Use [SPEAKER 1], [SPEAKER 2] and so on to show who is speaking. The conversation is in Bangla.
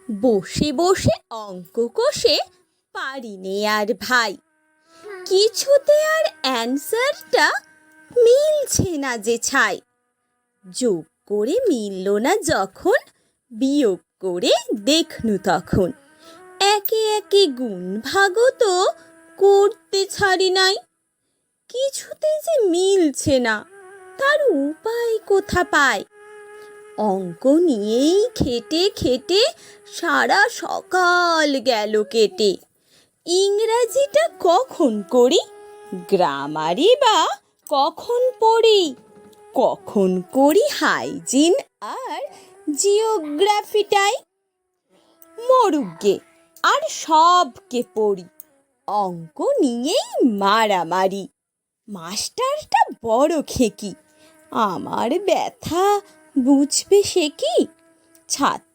[SPEAKER 1] বসে বসে অঙ্ক কষে পারি নে আর ভাই, কিছুতে আর অ্যান্সারটা মিলছে না যে ছাই। যোগ করে মিলল না যখন, বিয়োগ করে দেখনু তখন। একে একে গুণ ভাগও তো করতে ছাড়ি নাই, কিছুতে যে মিলছে না, তার উপায় কোথা পায়। অঙ্ক নিয়েই খেটে খেটে সারা সকাল গেল কেটে। ইংরাজিটা কখন করি, গ্রামারই বা কখন পড়ি, কখন করি হাইজিন আর জিওগ্রাফিটাই। মরুগে আর সবকে পড়ি, অঙ্ক নিয়েই মারামারি। মাস্টারটা বড় খেকি, আমার ব্যথা বুঝবে সে কি? ছাত্র